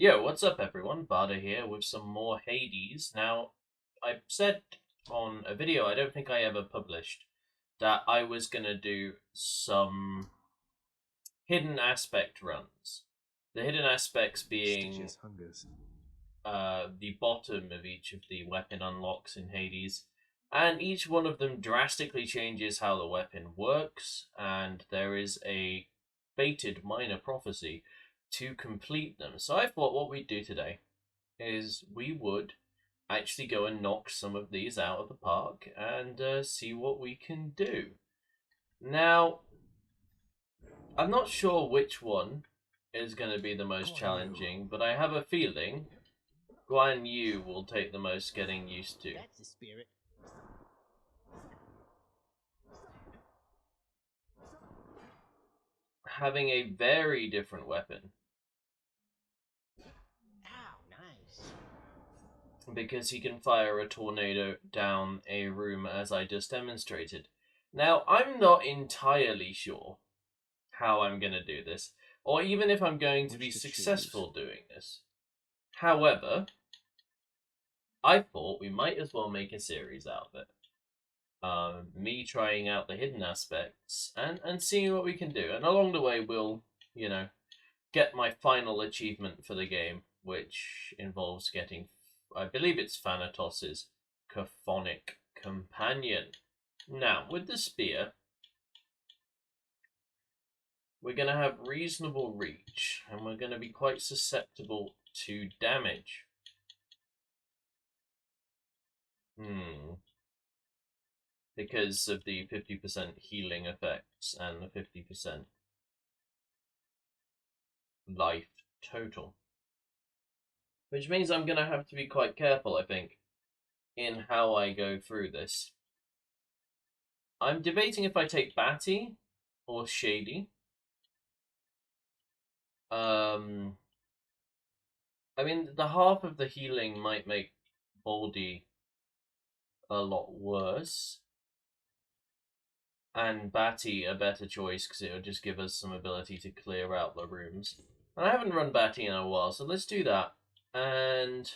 Yo, what's up everyone? Varda here with some more Hades. Now, I said on a video I don't think I ever published that I was gonna do some hidden aspect runs. The hidden aspects being the bottom of each of the weapon unlocks in Hades, and each one of them drastically changes how the weapon works, and there is a fated minor prophecy to complete them. So I thought what we'd do today is we would actually go and knock some of these out of the park and see what we can do. Now, I'm not sure which one is going to be the most challenging, but I have a feeling Guan Yu will take the most getting used to. That's the spirit. Having a very different weapon. Ow, nice. Because he can fire a tornado down a room as I just demonstrated. Now, I'm not entirely sure how I'm going to do this, or even if I'm going to be successful doing this. However, I thought we might as well make a series out of it. Me trying out the hidden aspects and seeing what we can do. And along the way, we'll, get my final achievement for the game, which involves getting, I believe it's Thanatos' Chthonic Companion. Now, with the spear, we're going to have reasonable reach, and we're going to be quite susceptible to damage. Because of the 50% healing effects and the 50% life total. Which means I'm going to have to be quite careful, I think, in how I go through this. I'm debating if I take Batty or Shady. I mean, the half of the healing might make Baldy a lot worse. And Batty a better choice because it'll just give us some ability to clear out the rooms. And I haven't run Batty in a while, so let's do that. And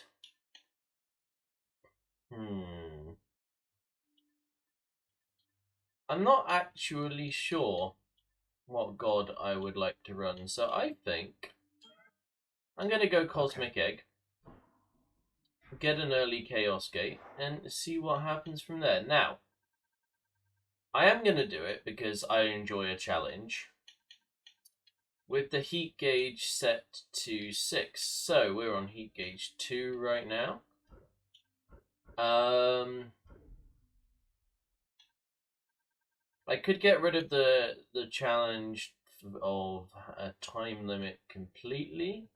I'm not actually sure what god I would like to run, so I think I'm going to go Cosmic Egg, get an early Chaos Gate, and see what happens from there. Now, I am going to do it because I enjoy a challenge, with the heat gauge set to 6. So, we're on heat gauge 2 right now. I could get rid of the challenge of a time limit completely.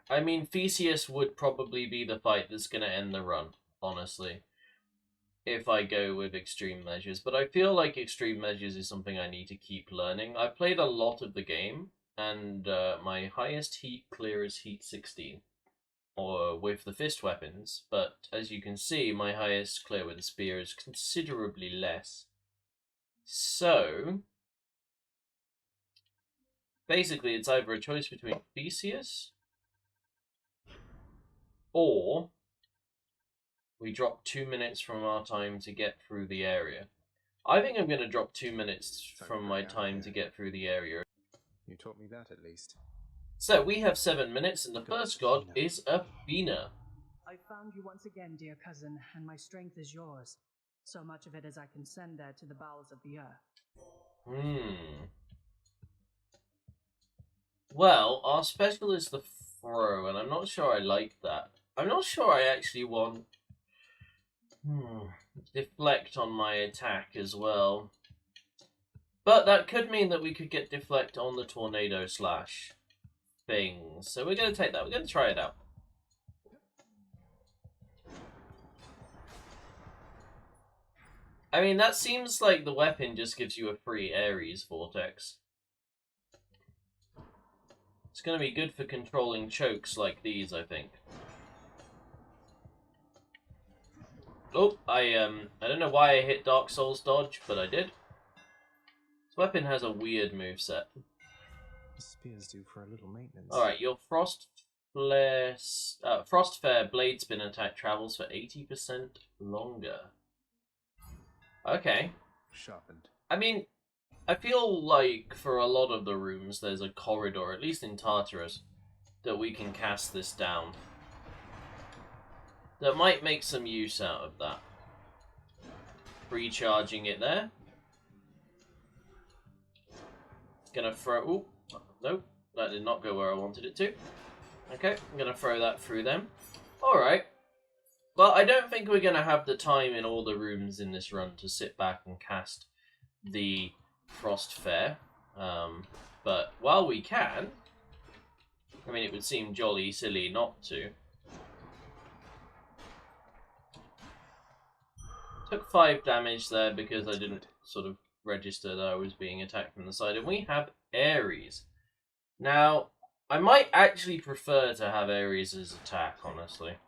I mean, Theseus would probably be the fight that's going to end the run, honestly, if I go with extreme measures. But I feel like extreme measures is something I need to keep learning. I played a lot of the game, and my highest heat clear is heat 16. Or with the fist weapons, but as you can see, my highest clear with the spear is considerably less. So, basically it's either a choice between Theseus, or we drop 2 minutes from our time to get through the area. I think I'm going to drop 2 minutes from my time to get through the area. You taught me that at least. So, we have 7 minutes, and the first god is Athena. I found you once again, dear cousin, and my strength is yours. So much of it as I can send there to the bowels of the earth. Well, our special is the throw, and I'm not sure I like that. I'm not sure I actually want deflect on my attack as well. But that could mean that we could get deflect on the tornado slash things. So we're going to take that. We're going to try it out. I mean, that seems like the weapon just gives you a free Ares vortex. It's going to be good for controlling chokes like these, I think. Oh, I don't know why I hit Dark Souls dodge, but I did. This weapon has a weird moveset. Spears do for a little maintenance. Alright, your Frostfare Blade Spin attack travels for 80% longer. Okay. Sharpened. I mean, I feel like for a lot of the rooms there's a corridor, at least in Tartarus, that we can cast this down. That might make some use out of that. Recharging it there. Gonna throw... Ooh, nope, that did not go where I wanted it to. Okay, I'm gonna throw that through them. Alright. Well, I don't think we're gonna have the time in all the rooms in this run to sit back and cast the Frostfare. But while we can... I mean, it would seem jolly silly not to. Took 5 damage there because I didn't sort of register that I was being attacked from the side. And we have Ares. Now, I might actually prefer to have Ares as attack, honestly.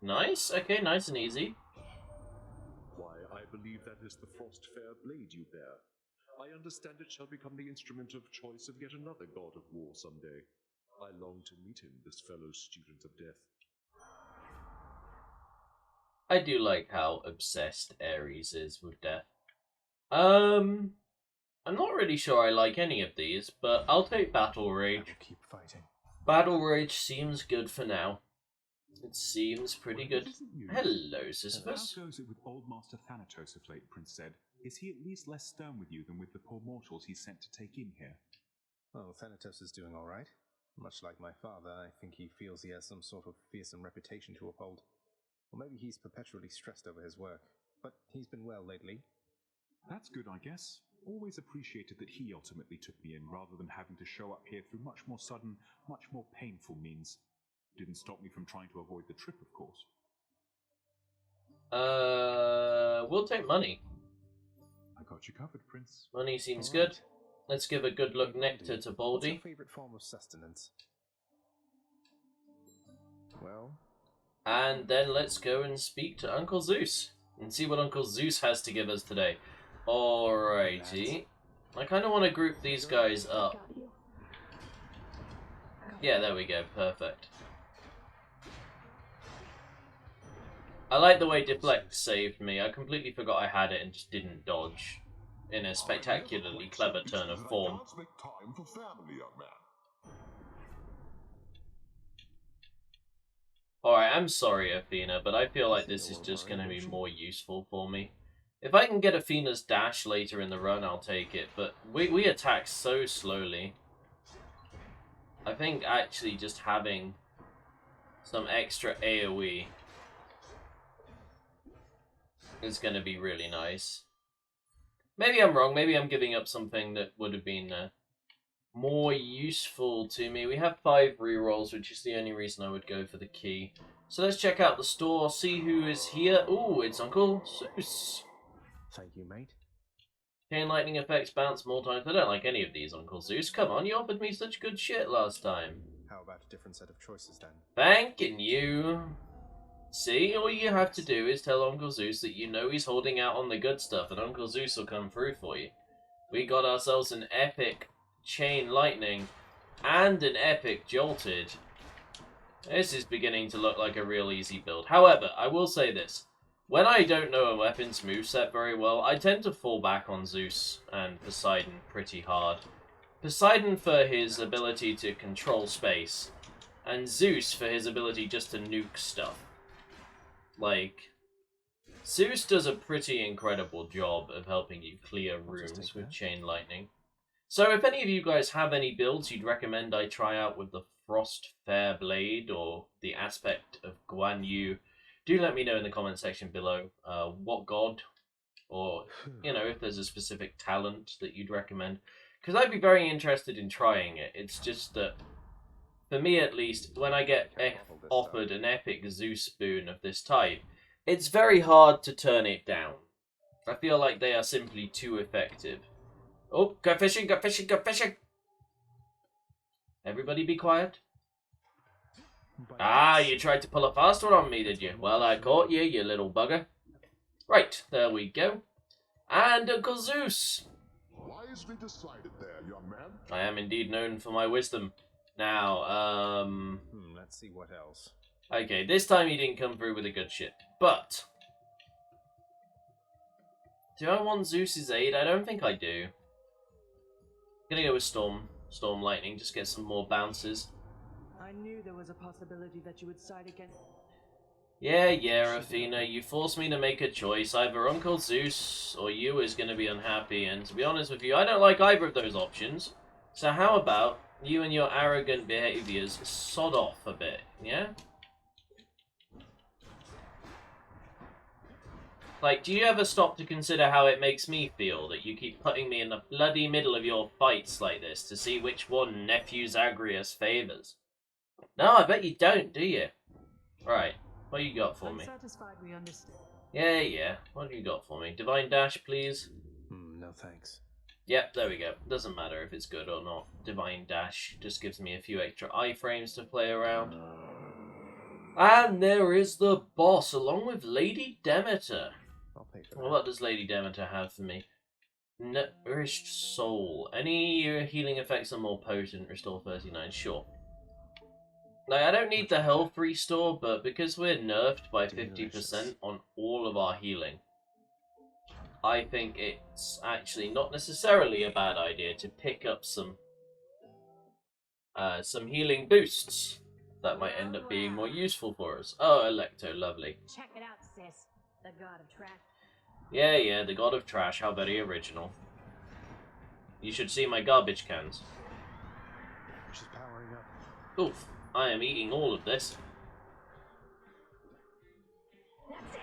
Nice. Okay, nice and easy. Why, I believe that is the Frostfare blade you bear. I understand it shall become the instrument of choice of yet another god of war someday. I long to meet him, this fellow student of death. I do like how obsessed Ares is with death. I'm not really sure I like any of these, but I'll take Battle Rage. I will keep fighting. Battle Rage seems good for now. It seems pretty good. Hello, Sisyphus. How goes it with old Master Thanatos of late, Prince said? Is he at least less stern with you than with the poor mortals he's sent to take in here? Oh, Thanatos is doing all right. Much like my father, I think he feels he has some sort of fearsome reputation to uphold. Or maybe he's perpetually stressed over his work. But he's been well lately. That's good, I guess. Always appreciated that he ultimately took me in, rather than having to show up here through much more sudden, much more painful means. Didn't stop me from trying to avoid the trip, of course. We'll take money. I got you covered, Prince. Money seems All right. good. Let's give a good look nectar to What's your Baldy. favorite form of sustenance? Well, And then let's go and speak to Uncle Zeus. And see what Uncle Zeus has to give us today. Alrighty. I kind of want to group these guys up. Yeah, there we go. Perfect. I like the way Deflect saved me. I completely forgot I had it and just didn't dodge in a spectacularly clever turn of form. Alright, I'm sorry, Athena, but I feel like this is just going to be more useful for me. If I can get Athena's dash later in the run, I'll take it, but we attack so slowly. I think actually just having some extra AoE is going to be really nice. Maybe I'm wrong. Maybe I'm giving up something that would have been more useful to me. We have 5 rerolls, which is the only reason I would go for the key. So let's check out the store, see who is here. Ooh, it's Uncle Zeus. thank you, mate. Chain lightning effects bounce more times. I don't like any of these, Uncle Zeus. Come on, you offered me such good shit last time. How about a different set of choices then? Thanking you. See, all you have to do is tell Uncle Zeus that you know he's holding out on the good stuff, and Uncle Zeus will come through for you. We got ourselves an epic chain lightning and an epic jolted. This is beginning to look like a real easy build. However, I will say this. When I don't know a weapon's moveset very well, I tend to fall back on Zeus and Poseidon pretty hard. Poseidon for his ability to control space, and Zeus for his ability just to nuke stuff. Like, Zeus does a pretty incredible job of helping you clear rooms with chain lightning. So if any of you guys have any builds you'd recommend I try out with the Frostfare Blade or the aspect of Guan Yu, do let me know in the comment section below what god, or, you know, if there's a specific talent that you'd recommend. Because I'd be very interested in trying it. It's just that, for me at least, when I get offered an epic Zeus boon of this type, it's very hard to turn it down. I feel like they are simply too effective. Oh, go fishing, go fishing, go fishing! Everybody be quiet. But Ah, yes, you tried to pull a fast one on me, did you? Well, I caught you, you little bugger. Right, there we go. And Uncle Zeus. Wisely decided there, young man. I am indeed known for my wisdom. Now, let's see what else. okay, this time you didn't come through with a good shit. But do I want Zeus's aid? I don't think I do. I'm gonna go with Storm Lightning, just get some more bounces. I knew there was a possibility that you would side against. Yeah, Athena, you forced me to make a choice. Either Uncle Zeus or you is gonna be unhappy, and to be honest with you, I don't like either of those options. So how about you and your arrogant behaviors sod off a bit, yeah? Like, do you ever stop to consider how it makes me feel that you keep putting me in the bloody middle of your fights like this to see which one Nephew Zagreus favours? No, I bet you don't, do you? Right, what you got for me? Unsatisfied, we understand. Yeah, what have you got for me? Divine Dash, please? No thanks. Yep, there we go. Doesn't matter if it's good or not. Divine Dash just gives me a few extra iframes to play around. And there is the boss, along with Lady Demeter. I'll pay for Well, that. what does Lady Demeter have for me? Nourished Soul. Any healing effects are more potent. Restore 39. Sure. Like, I don't need the health restore, but because we're nerfed by 50% on all of our healing, I think it's actually not necessarily a bad idea to pick up some healing boosts that might end up being more useful for us. Oh, Electo, lovely. Check it out, sis. The god of trash. Yeah, the god of trash, how very original. You should see my garbage cans. She's powering up. Oof, I am eating all of this. That's it.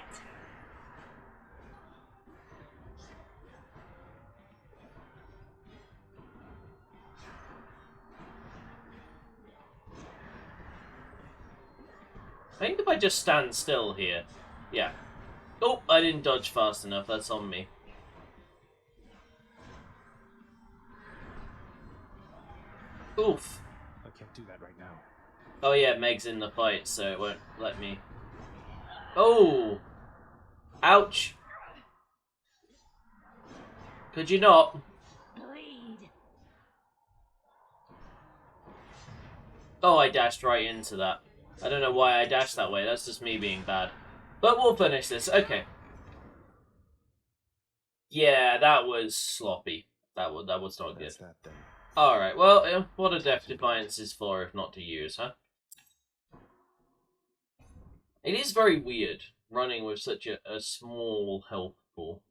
I think if I just stand still here. Yeah. Oh, I didn't dodge fast enough, that's on me. Oof. I can't do that right now. Oh yeah, Meg's in the fight, so it won't let me. Oh! Ouch! Could you not? Bleed. Oh, I dashed right into that. I don't know why I dashed that way, that's just me being bad. But we'll finish this, okay. Yeah, that was sloppy. That was not good. That's that then. Alright, well, what are Death Defiance is for if not to use, huh? It is very weird running with such a small health pool.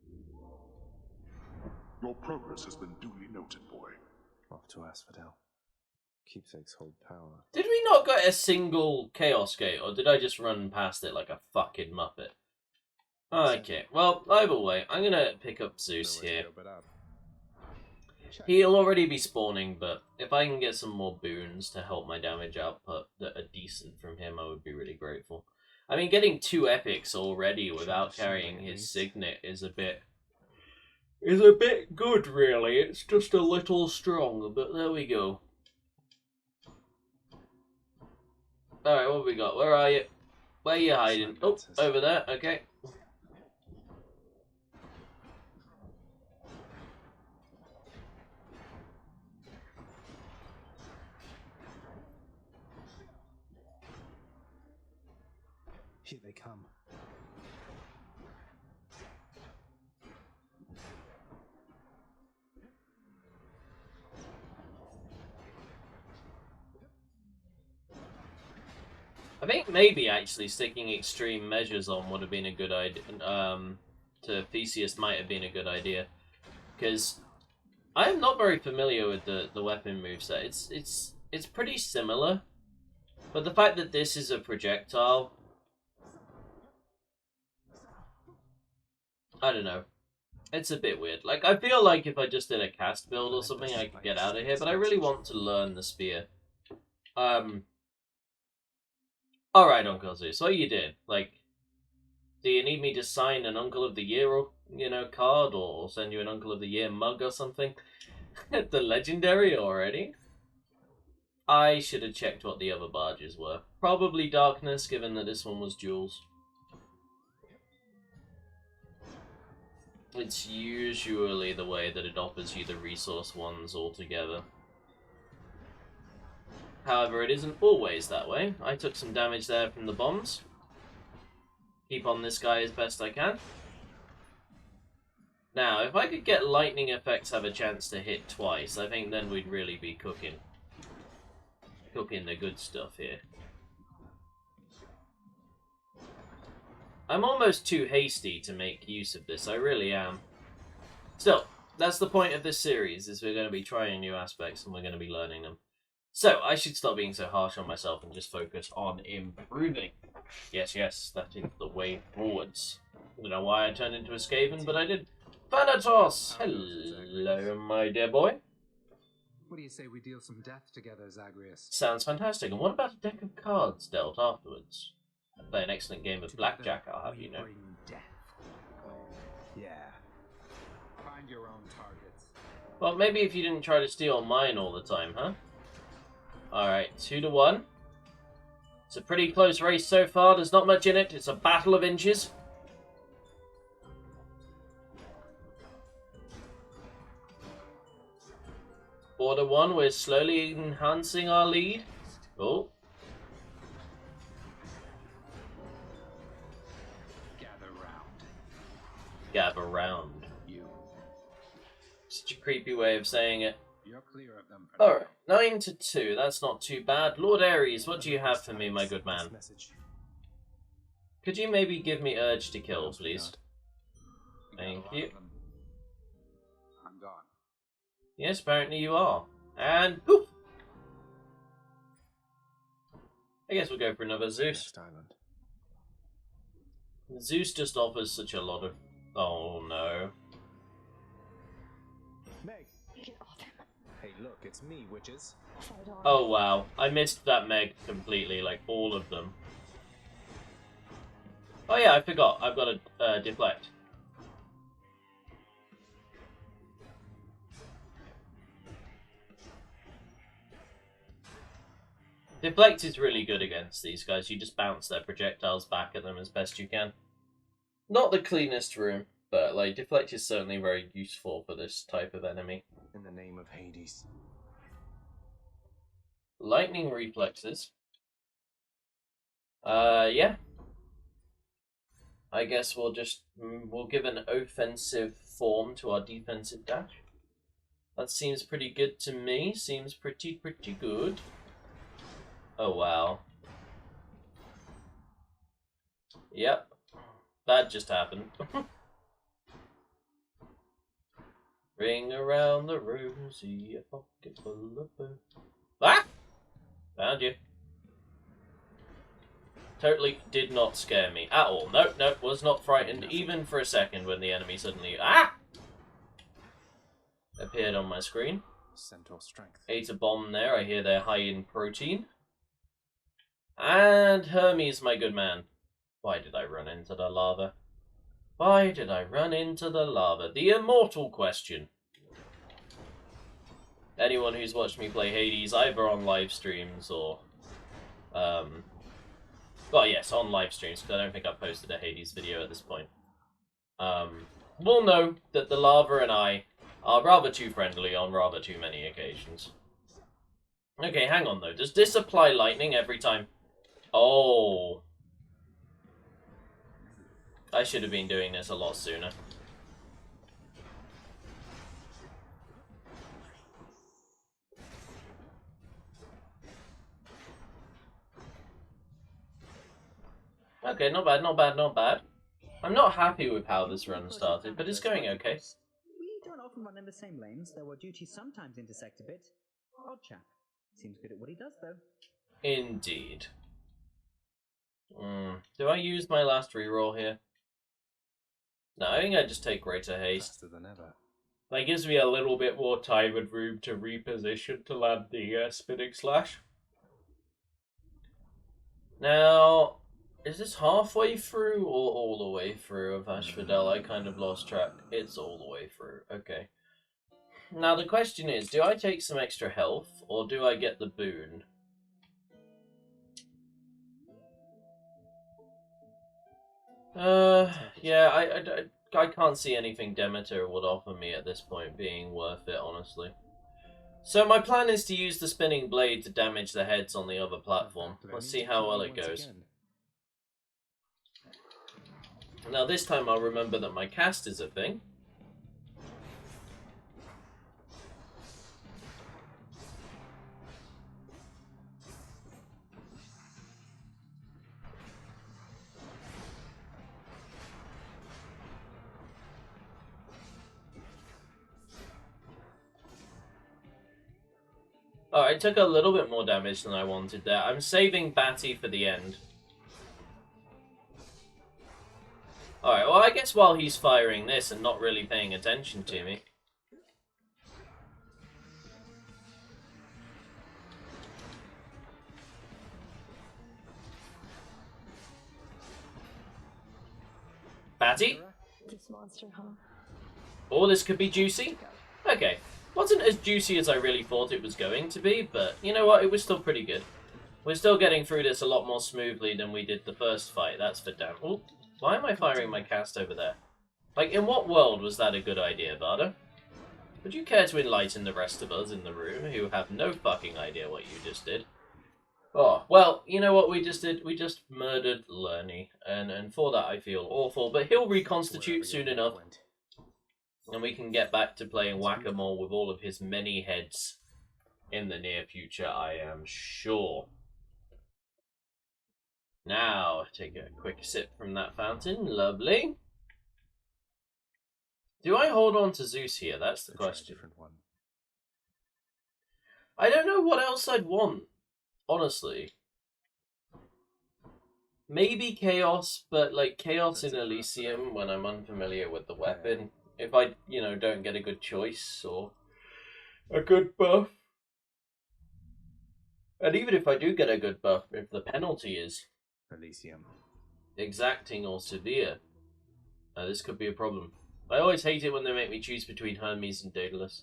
Your progress has been duly noted, boy. Off to Asphodel. Keepsakes hold power. Did we not get a single Chaos Gate, or did I just run past it like a fucking muppet? Okay, well, either way, I'm gonna pick up Zeus Nowhere to here. go but up. He'll already be spawning, but if I can get some more boons to help my damage output that are decent from him, I would be really grateful. I mean, getting 2 epics already without carrying his signet is a bit good, really. It's just a little strong, but there we go. Alright, what have we got? Where are you? Where are you hiding? Oh, over there, okay. Here they come. I think maybe actually sticking extreme measures on would have been a good idea. To Theseus might have been a good idea, because I am not very familiar with the weapon moveset. It's pretty similar, but the fact that this is a projectile, I don't know. It's a bit weird. Like, I feel like if I just did a cast build or something, I could get out of here, but I really want to learn the spear. Alright, Uncle Zeus, what are you doing? Like, do you need me to sign an Uncle of the Year, or, card, or send you an Uncle of the Year mug or something? The legendary already? I should have checked what the other barges were. Probably darkness, given that this one was jewels. It's usually the way that it offers you the resource ones altogether. However, it isn't always that way. I took some damage there from the bombs. Keep on this guy as best I can. Now, if I could get lightning effects have a chance to hit twice, I think then we'd really be cooking. Cooking the good stuff here. I'm almost too hasty to make use of this, I really am. Still, that's the point of this series, is we're going to be trying new aspects and we're going to be learning them. So, I should stop being so harsh on myself and just focus on improving. Yes, that is the way forwards. I don't know why I turned into a Skaven, but I did. Thanatos! Hello, my dear boy. What do you say we deal some death together, Zagreus? Sounds fantastic. And what about a deck of cards dealt afterwards? I play an excellent game of blackjack, I'll have you know. Bring death. Yeah. Find your own targets. Well, maybe if you didn't try to steal mine all the time, huh? Alright, 2-1. It's a pretty close race so far. There's not much in it. It's a battle of inches. Order 1, we're slowly enhancing our lead. Oh. Gather round. You. Such a creepy way of saying it. You're clear of them. Alright, 9-2. That's not too bad. Lord Ares, what do you have for me, my good man? Could you maybe give me urge to kill, please? Thank you. I'm gone. Yes, apparently you are. And poof! I guess we'll go for another Zeus. Zeus just offers such a lot of... Oh no. Meg! Hey, look, it's me, witches. Oh wow, I missed that Meg completely, like all of them. Oh yeah, I forgot. I've got a deflect. Deflect is really good against these guys. You just bounce their projectiles back at them as best you can. Not the cleanest room, but like deflect is certainly very useful for this type of enemy. In the name of Hades. Lightning reflexes. Yeah. I guess we'll give an offensive form to our defensive dash. That seems pretty good to me. Seems pretty good. Oh wow. Yep. That just happened. Ring around the rosy, a pocket full of boo. Ah! Found you. Totally did not scare me at all. Nope, was not frightened even for a second when the enemy suddenly appeared on my screen. Centaur strength. Ate a bomb there. I hear they're high in protein. And Hermes, my good man. Why did I run into the lava? Why did I run into the lava? The immortal question. Anyone who's watched me play Hades, either on live streams or... well, yes, on live streams, because I don't think I've posted a Hades video at this point. Will know that the lava and I are rather too friendly on rather too many occasions. Okay, hang on though. Does this apply lightning every time? Oh. I should have been doing this a lot sooner. Okay, not bad. I'm not happy with how this run started, but it's going okay. We don't often run in the same lanes, though our duties sometimes intersect a bit. Odd chap. Seems good at what he does, though. Indeed. Do I use my last reroll here? No, I think I just take Greater Haste. Faster than ever. That gives me a little bit more time and room to reposition to land the Spinning Slash. Now, is this halfway through or all the way through of Asphodel? I kind of lost track. It's all the way through. Okay. Now the question is, do I take some extra health, or do I get the boon? Yeah, I can't see anything Demeter would offer me at this point being worth it, honestly. So my plan is to use the spinning blade to damage the heads on the other platform. Let's see how well it goes. Now this time I'll remember that my cast is a thing. Oh, I took a little bit more damage than I wanted there. I'm saving Batty for the end. Alright, well I guess while he's firing this and not really paying attention to me. Batty? This monster, huh? Oh, this could be juicy? Okay. Wasn't as juicy as I really thought it was going to be, but you know what, it was still pretty good. We're still getting through this a lot more smoothly than we did the first fight, that's for damn... Oh, why am I firing my cast over there? Like, in what world was that a good idea, Varda? Would you care to enlighten the rest of us in the room who have no fucking idea what you just did? Oh, well, you know what we just did? We just murdered Lerny, and for that I feel awful, but he'll reconstitute soon enough. And we can get back to playing whack-a-mole with all of his many heads in the near future, I am sure. Now, take a quick sip from that fountain. Lovely. Do I hold on to Zeus here? That's the question. I don't know what else I'd want, honestly. Maybe Chaos, but like Chaos in Elysium when I'm unfamiliar with the weapon. If I, you know, don't get a good choice or a good buff. And even if I do get a good buff, if the penalty is Elysium exacting or severe, this could be a problem. I always hate it when they make me choose between Hermes and Daedalus.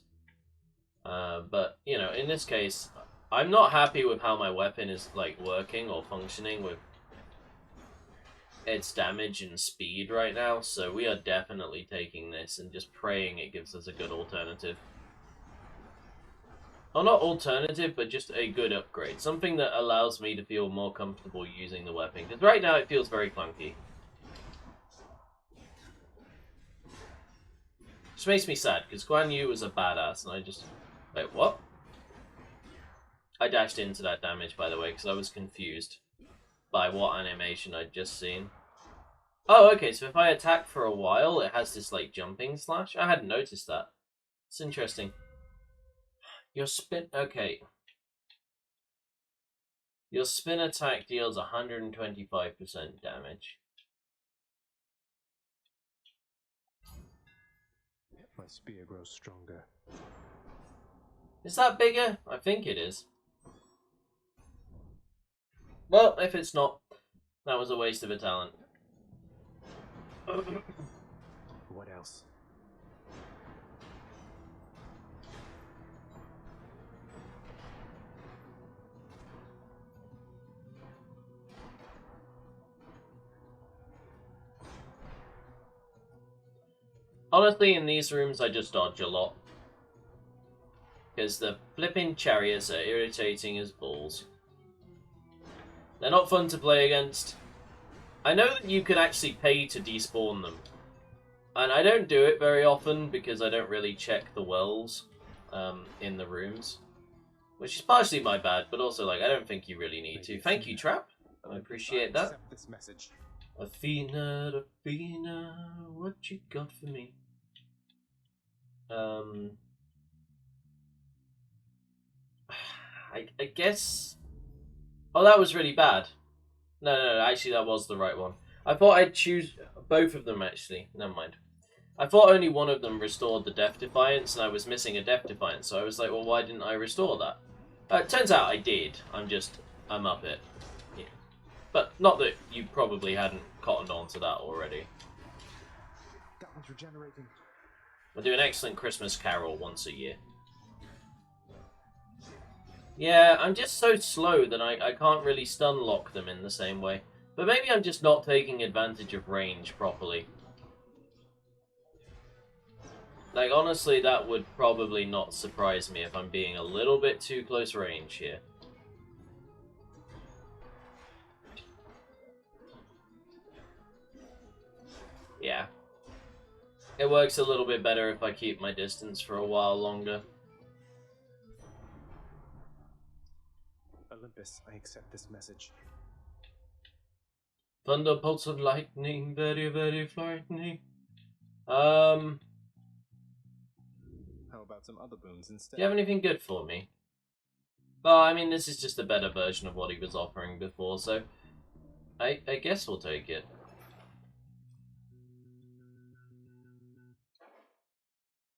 But, you know, in this case, I'm not happy with how my weapon is, like, working or functioning with its damage and speed right now, so we are definitely taking this and just praying it gives us a good alternative. Well, not alternative, but just a good upgrade. Something that allows me to feel more comfortable using the weapon, because right now it feels very clunky. Which makes me sad, because Guan Yu was a badass, and I just... Wait, what? I dashed into that damage, by the way, because I was confused by what animation I'd just seen. Oh, okay, so if I attack for a while, it has this, like, jumping slash? I hadn't noticed that. It's interesting. Your spin... Okay. Your spin attack deals 125% damage. My spear grows stronger. Is that bigger? I think it is. Well, if it's not, that was a waste of a talent. What else? Honestly, in these rooms, I just dodge a lot. Because the flipping chariots are irritating as balls. They're not fun to play against. I know that you can actually pay to despawn them. And I don't do it very often because I don't really check the wells in the rooms. Which is partially my bad, but also, like, I don't think you really need to. Thank you, Trap. I appreciate that. Accept this message. Athena, Athena, what you got for me? I guess... Oh, that was really bad. No, actually that was the right one. I thought I'd choose both of them, actually. Never mind. I thought only one of them restored the Death Defiance, and I was missing a Death Defiance, so I was like, well, why didn't I restore that? It turns out I did. I'm up it. Yeah. But not that you probably hadn't cottoned on to that already. That one's regenerating. I do an excellent Christmas Carol once a year. Yeah, I'm just so slow that I can't really stun lock them in the same way. But maybe I'm just not taking advantage of range properly. Like, honestly, that would probably not surprise me if I'm being a little bit too close range here. Yeah. It works a little bit better if I keep my distance for a while longer. Olympus, I accept this message. Thunder, pulse of lightning, very, very frightening. How about some other boons instead? Do you have anything good for me? Well, I mean, this is just a better version of what he was offering before, so I guess we'll take it.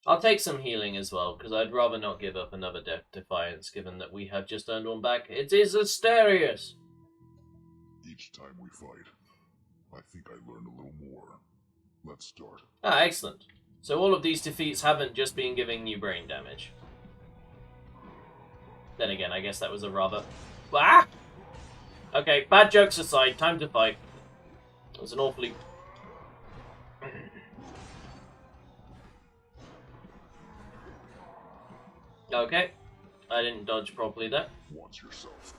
I'll take some healing as well, because I'd rather not give up another Defiance, given that we have just earned one back. It is Asterius! Each time we fight, I think I learn a little more. Let's start. Ah, excellent. So all of these defeats haven't just been giving you brain damage. Then again, I guess that was a rather... Ah! Okay, bad jokes aside, time to fight. It was an awfully... Okay, I didn't dodge properly there. Watch yourself.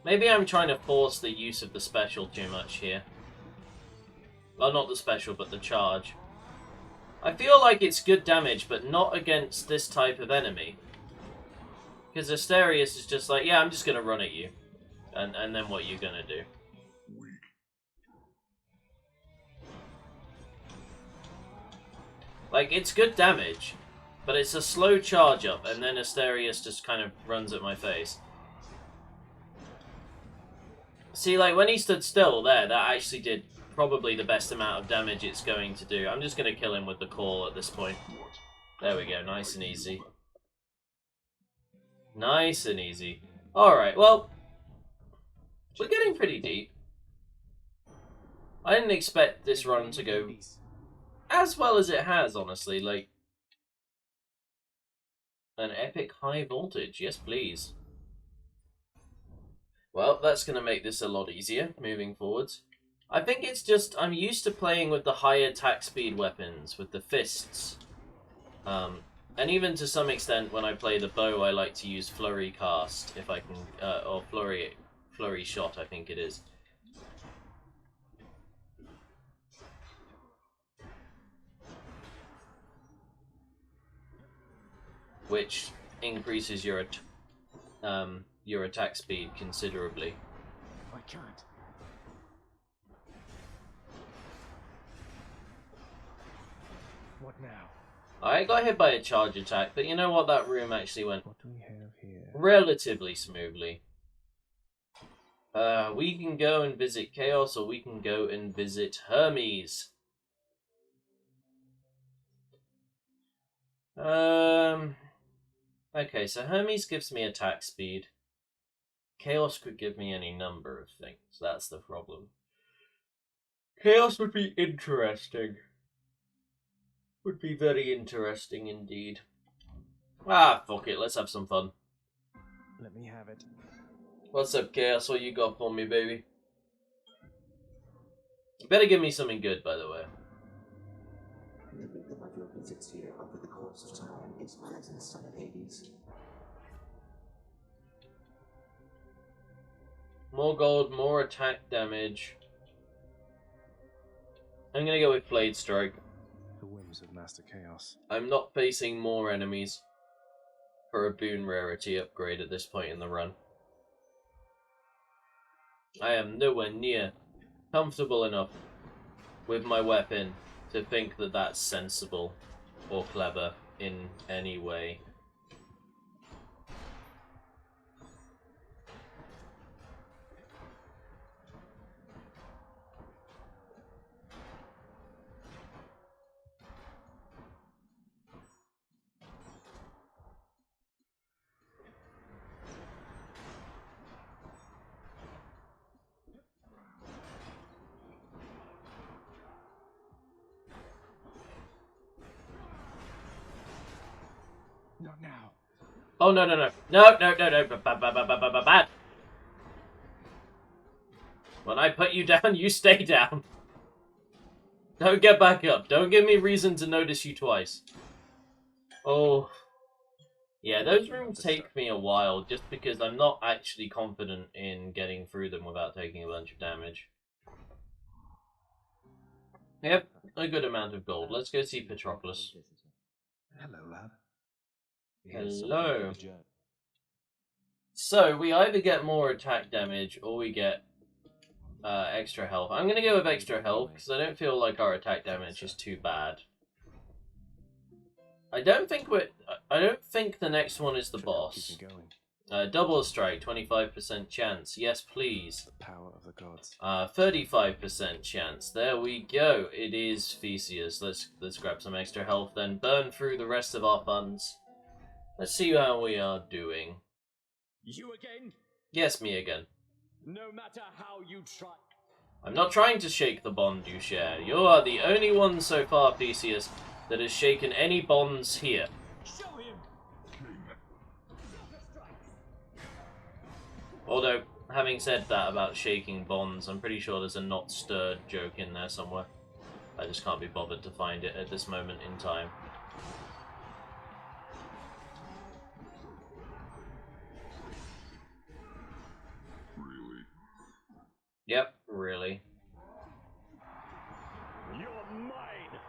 Maybe I'm trying to force the use of the special too much here. Well, not the special, but the charge. I feel like it's good damage, but not against this type of enemy. Because Asterius is just like, yeah, I'm just going to run at you. And then what are you going to do? Weak. Like, it's good damage, but it's a slow charge up, and then Asterius just kind of runs at my face. See, like, when he stood still there, that actually did probably the best amount of damage it's going to do. I'm just going to kill him with the call at this point. There we go, nice and easy. Nice and easy. Alright, well, we're getting pretty deep. I didn't expect this run to go as well as it has, honestly. Like, an epic high voltage, yes please. Well, that's going to make this a lot easier moving forwards. I think it's just, I'm used to playing with the high attack speed weapons, with the fists. And even to some extent, when I play the bow, I like to use flurry cast, if I can, or flurry shot, I think it is. Which increases your attack speed considerably. I can't. What now? I got hit by a charge attack, but you know what? That room actually went What do we have here? relatively smoothly. We can go and visit Chaos, or we can go and visit Hermes. Okay, so Hermes gives me attack speed. Chaos could give me any number of things. That's the problem. Chaos would be interesting. Would be very interesting indeed. Ah, fuck it. Let's have some fun. Let me have it. What's up, Chaos? What you got for me, baby? You better give me something good, by the way. The victim of your visits here over the course of time is present, son of Hades. More gold, more attack damage. I'm gonna go with Blade Strike. The whims of Master Chaos. I'm not facing more enemies for a boon rarity upgrade at this point in the run. I am nowhere near comfortable enough with my weapon to think that that's sensible or clever in any way. Not now. Oh, no. Bad. When I put you down, you stay down. Don't get back up. Don't give me reason to notice you twice. Oh. Yeah, those rooms take me a while, just because I'm not actually confident in getting through them without taking a bunch of damage. Yep, a good amount of gold. Let's go see Petropolis. Hello, lad. Hello. So, we either get more attack damage, or we get extra health. I'm gonna go with extra health, because I don't feel like our attack damage is too bad. I don't think the next one is the boss. Double strike, 25% chance. Yes, please. The power of the gods. 35% chance. There we go. It is Theseus. Let's grab some extra health, then burn through the rest of our funds. Let's see how we are doing. You again? Yes, me again. No matter how you try. I'm not trying to shake the bond you share. You are the only one so far, Theseus, that has shaken any bonds here. Show him. Although, having said that about shaking bonds, I'm pretty sure there's a not stirred joke in there somewhere. I just can't be bothered to find it at this moment in time. Really? Yep, really. You're mine.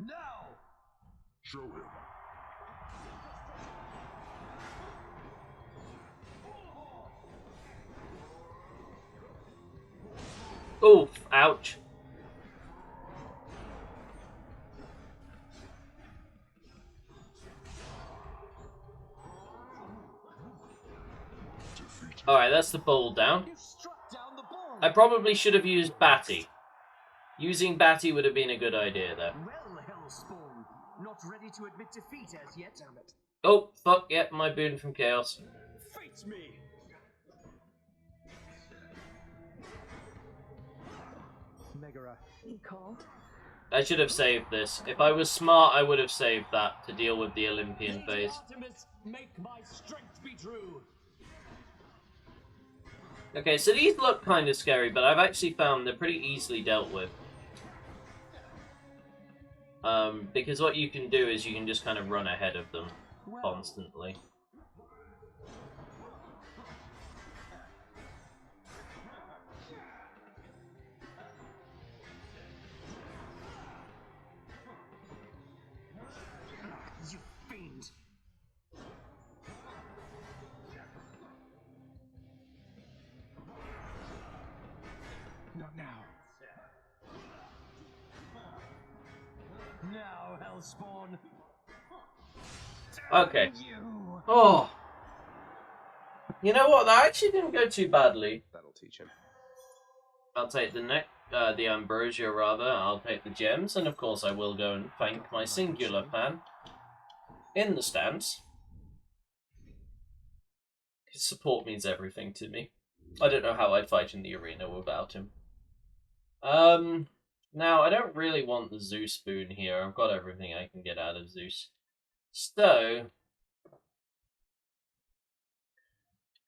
Now! Show him. Oof, ouch. Alright, that's the ball down. I probably should have used Batty. Using Batty would have been a good idea, though. Well, Hellspawn, not ready to admit defeat as yet, damn it. Oh, fuck, yep, my boon from Chaos. Face me. Megara. He called. I should have saved this. If I was smart, I would have saved that to deal with the Olympian phase. Artemis, make my strength be true. Okay, so these look kind of scary, but I've actually found they're pretty easily dealt with. Because what you can do is you can just kind of run ahead of them constantly. You fiend. Not now. Now, Hellspawn. Okay. Oh. You know what? That actually didn't go too badly. That'll teach him. I'll take the ambrosia rather. I'll take the gems, and of course I will go and thank my singular fan in the stands. His support means everything to me. I don't know how I'd fight in the arena without him. Now I don't really want the Zeus spoon here. I've got everything I can get out of Zeus. So,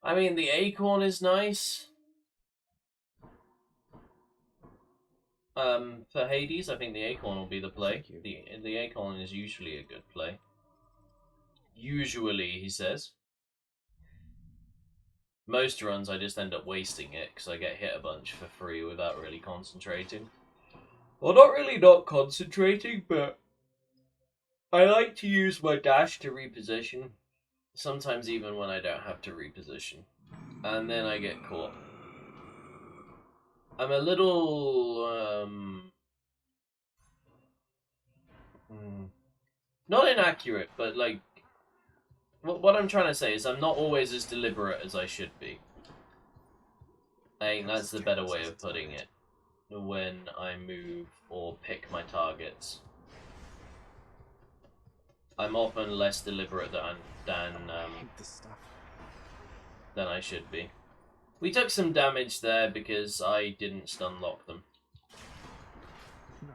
I mean, the acorn is nice. For Hades, I think the acorn will be the play. The acorn is usually a good play. Usually, he says. Most runs, I just end up wasting it because I get hit a bunch for free without really concentrating. Well, not concentrating, but I like to use my dash to reposition. Sometimes even when I don't have to reposition. And then I get caught. I'm a little, not inaccurate, but like, what I'm trying to say is I'm not always as deliberate as I should be. I think that's the better way of putting it. When I move or pick my targets. I'm often less deliberate than I should be. We took some damage there because I didn't stun lock them.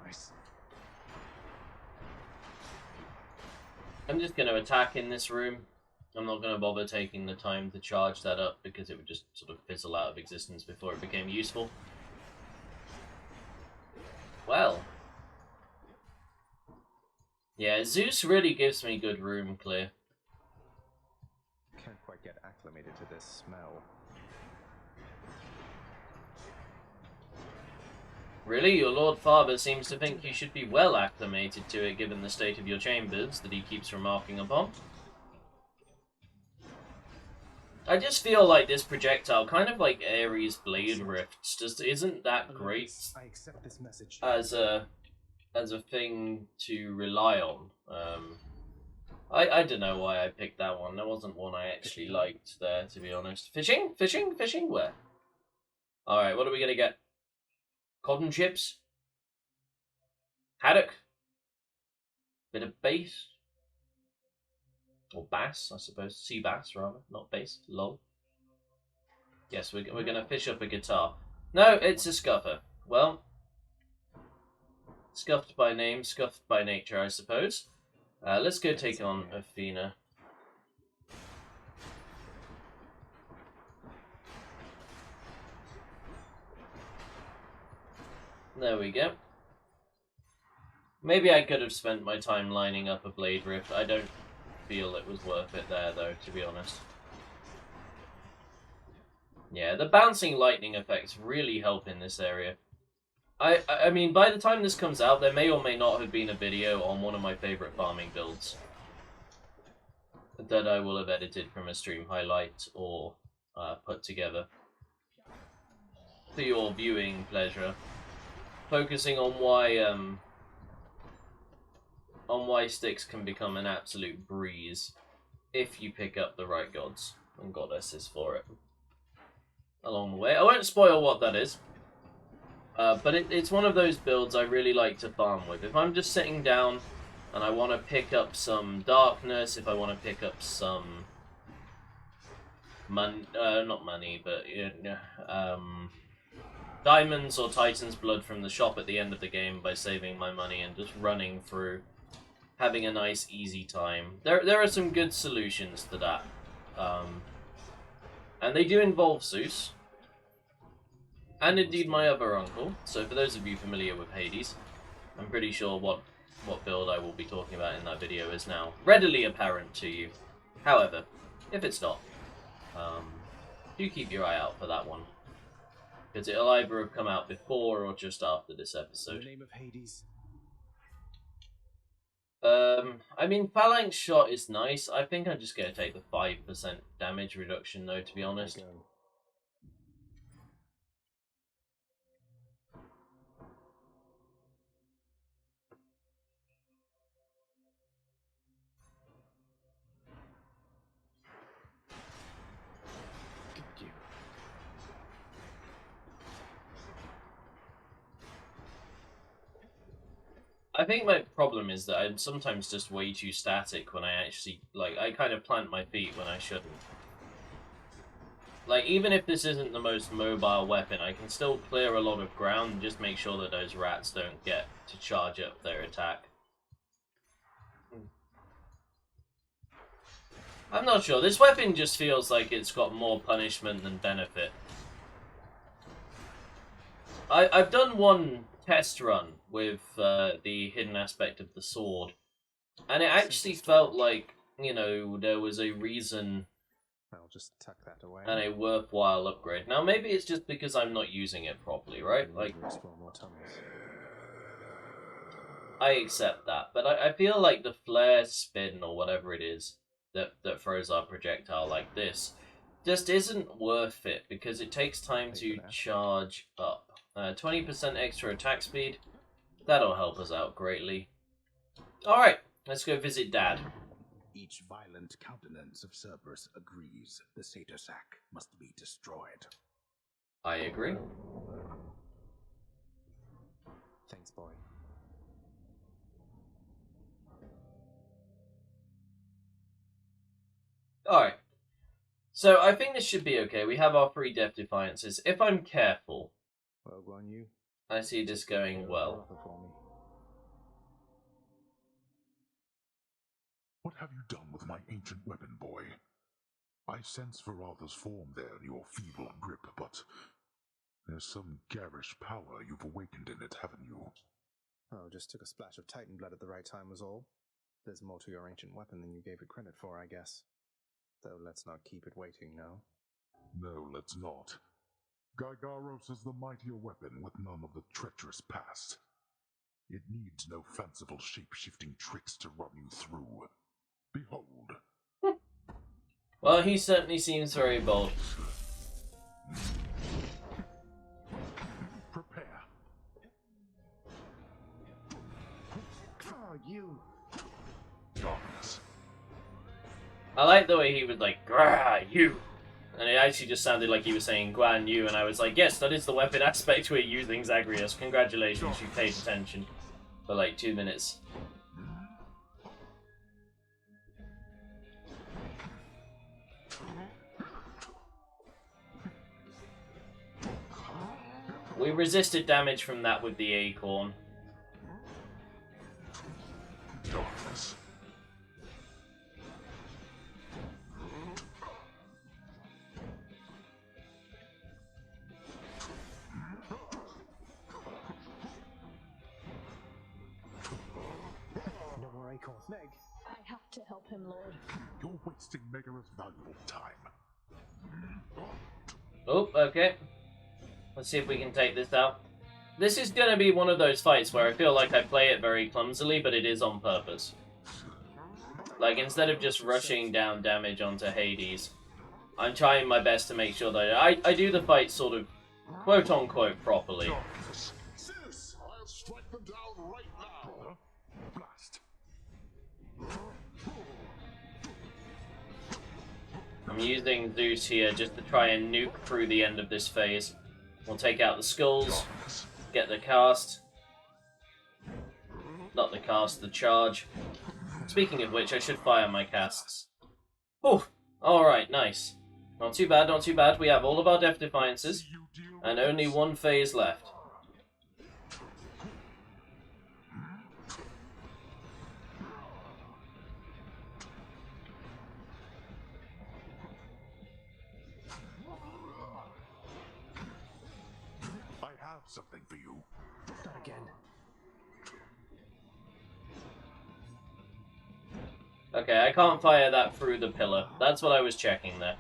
Nice. I'm just going to attack in this room. I'm not going to bother taking the time to charge that up because it would just sort of fizzle out of existence before it became useful. Well. Yeah, Zeus really gives me good room clear. Can't quite get acclimated to this smell. Really? Your Lord Father seems to think you should be well acclimated to it given the state of your chambers that he keeps remarking upon. I just feel like this projectile, kind of like Ares' Blade Rifts, just isn't that great I accept this message. as a thing to rely on. I don't know why I picked that one. There wasn't one I actually liked there, to be honest. Fishing? Fishing? Fishing? Where? Alright, what are we gonna get? Cotton chips? Haddock? Bit of bass? Or bass, I suppose. Sea bass, rather. Not bass. Lol. Yes, we're going to fish up a guitar. No, it's a scuffer. Well, scuffed by name, scuffed by nature, I suppose. Let's go take on Athena. There we go. Maybe I could have spent my time lining up a Blade Rift. I don't feel it was worth it there, though, to be honest. Yeah, the bouncing lightning effects really help in this area. I mean, by the time this comes out, there may or may not have been a video on one of my favourite farming builds that I will have edited from a stream highlight or put together for your viewing pleasure, focusing on why sticks can become an absolute breeze if you pick up the right gods and goddesses for it along the way. I won't spoil what that is, but it's one of those builds I really like to farm with. If I'm just sitting down and I want to pick up some darkness, if I want to pick up some not money, but diamonds or Titan's blood from the shop at the end of the game by saving my money and just running through, having a nice easy time. There are some good solutions to that. And they do involve Zeus. And indeed my other uncle. So for those of you familiar with Hades, I'm pretty sure what build I will be talking about in that video is now readily apparent to you. However, if it's not, do keep your eye out for that one. Because it'll either have come out before or just after this episode. In the name of Hades. I mean, Phalanx Shot is nice. I think I'm just going to take the 5% damage reduction, though, to be honest. I think my problem is that I'm sometimes just way too static when I actually, like, I kind of plant my feet when I shouldn't. Like, even if this isn't the most mobile weapon, I can still clear a lot of ground and just make sure that those rats don't get to charge up their attack. I'm not sure. This weapon just feels like it's got more punishment than benefit. I've done one test run with the hidden aspect of the sword, and it actually felt like, you know, there was a reason I'll just tuck that away. and a worthwhile upgrade. Now, maybe it's just because I'm not using it properly, right? Like, Explore more tunnels. I accept that, but I feel like the flare spin or whatever it is that throws our projectile like this just isn't worth it because it takes time to charge up. 20% extra attack speed, that'll help us out greatly. Alright, let's go visit Dad. Each violent countenance of Cerberus agrees the satyr sack must be destroyed. I agree. Thanks, boy. Alright, So I think this should be okay. We have our 3 Death Defiances. If I'm careful, Well, Guan Yu, I see this going well. for me. What have you done with my ancient weapon, boy? I sense Varda's form there in your feeble grip, but there's some garish power you've awakened in it, haven't you? Oh, just took a splash of Titan blood at the right time was all. There's more to your ancient weapon than you gave it credit for, I guess. Though let's not keep it waiting, no? No, let's not. Gygaros is the mightier weapon with none of the treacherous past. It needs no fanciful shape-shifting tricks to run you through. Behold. Well, he certainly seems very bold. Prepare. Oh, you. Darkness. I like the way he was like, "Grah, you." And it actually just sounded like he was saying Guan Yu, and I was like, yes, that is the weapon aspect we're using, Zagreus. Congratulations, you paid attention for like 2 minutes. We resisted damage from that with the acorn. Darkness. No more acorns. Meg! I have to help him, Lord. You're wasting Megara's valuable time. Oh, okay. Let's see if we can take this out. This is going to be one of those fights where I feel like I play it very clumsily, but it is on purpose. Like, instead of just rushing down damage onto Hades, I'm trying my best to make sure that I do the fight sort of quote-unquote properly. Zeus, I'll strike them down right now. Blast. I'm using Zeus here just to try and nuke through the end of this phase. We'll take out the skulls, get the cast. Not the cast, the charge. Speaking of which, I should fire my casts. Oh, alright, nice. Not too bad, not too bad. We have all of our Death Defiances, and only 1 phase left. I have something for you. Not again. Okay, I can't fire that through the pillar. That's what I was checking there.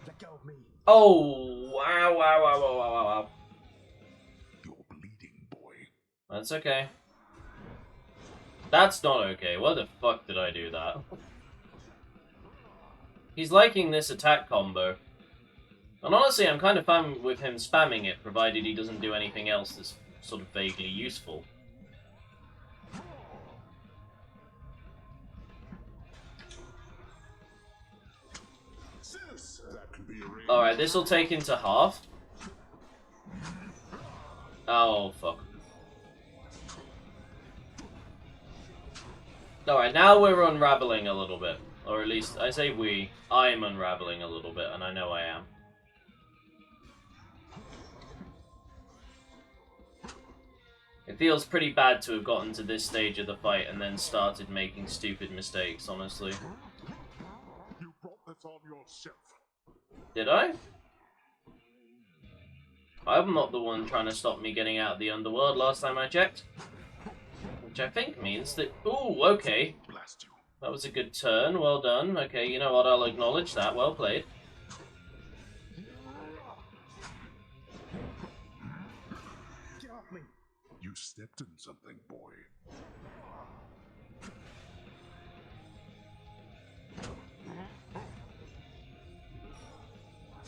Let go of me. Oh, wow, wow, wow, wow, wow, wow. You're bleeding, boy. That's okay. That's not okay. Why the fuck did I do that? He's liking this attack combo. And honestly, I'm kind of fine with him spamming it, provided he doesn't do anything else that's sort of vaguely useful. Zeus, that can be arranged. Alright, this will take him to half. Oh, fuck. Alright, now we're unraveling a little bit. Or at least, I say we. I'm unraveling a little bit, and I know I am. It feels pretty bad to have gotten to this stage of the fight and then started making stupid mistakes, honestly. You brought this on yourself. Did I? I'm not the one trying to stop me getting out of the underworld last time I checked. Which I think means that... Ooh, okay. Blast you. That was a good turn, well done. Okay, you know what, I'll acknowledge that, well played. Get off me. You stepped in something, boy.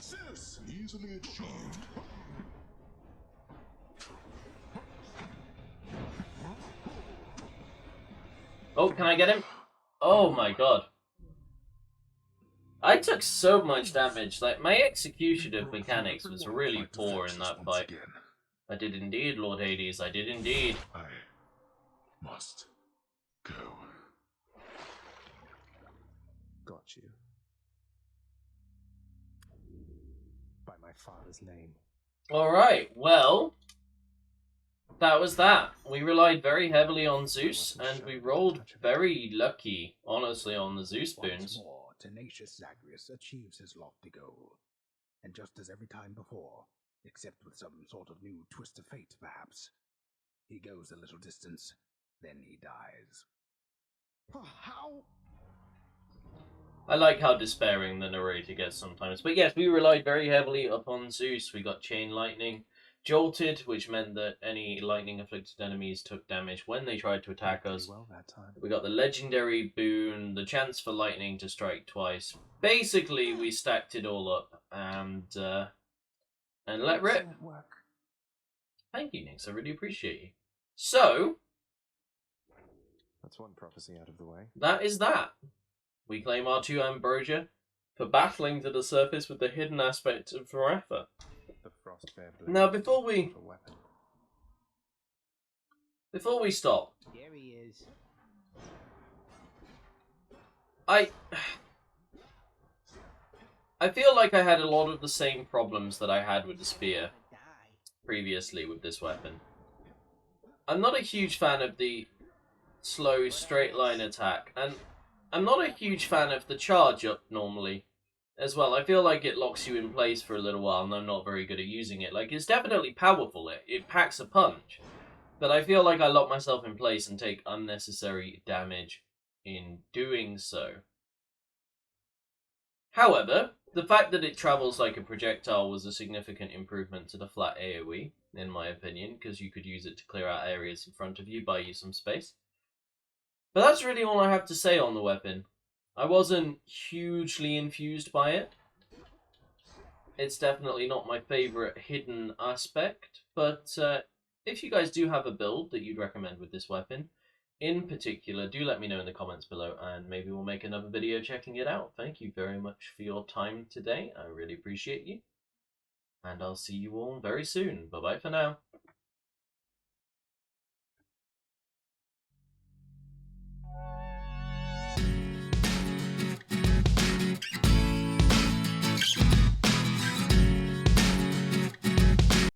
Zeus, easily achieved. Oh, can I get him? Oh my god. I took so much damage, like, my execution of mechanics was really poor in that fight. I did indeed, Lord Hades, I did indeed. I must go. got you. By my father's name. Alright, well, that was that. We relied very heavily on Zeus, and we rolled very lucky, honestly, on the Zeus Once boons. more, tenacious Zagreus achieves his lofty goal. And just as every time before, except with some sort of new twist of fate, perhaps, he goes a little distance, then he dies. How? I like how despairing the narrator gets sometimes. But yes, we relied very heavily upon Zeus. We got Chain Lightning, Jolted, which meant that any lightning-afflicted enemies took damage when they tried to attack us. Well that time. We got the legendary boon, the chance for lightning to strike twice. Basically, we stacked it all up and let rip. Thank you, Nix. I really appreciate you. So, That's one prophecy out of the way. that is that. We claim our 2 ambrosia for battling to the surface with the hidden aspect of Varda. The frost fair blade. Now, before we stop, There he is. I feel like I had a lot of the same problems that I had with the spear previously with this weapon. I'm not a huge fan of the slow straight line attack, and I'm not a huge fan of the charge up normally as well. I feel like it locks you in place for a little while, and I'm not very good at using it. Like, it's definitely powerful, it packs a punch, but I feel like I lock myself in place and take unnecessary damage in doing so. However, the fact that it travels like a projectile was a significant improvement to the flat AoE, in my opinion, because you could use it to clear out areas in front of you, buy you some space. But that's really all I have to say on the weapon. I wasn't hugely infused by it. It's definitely not my favourite hidden aspect, but if you guys do have a build that you'd recommend with this weapon, in particular, do let me know in the comments below, and maybe we'll make another video checking it out. Thank you very much for your time today. I really appreciate you. And I'll see you all very soon. Bye-bye for now.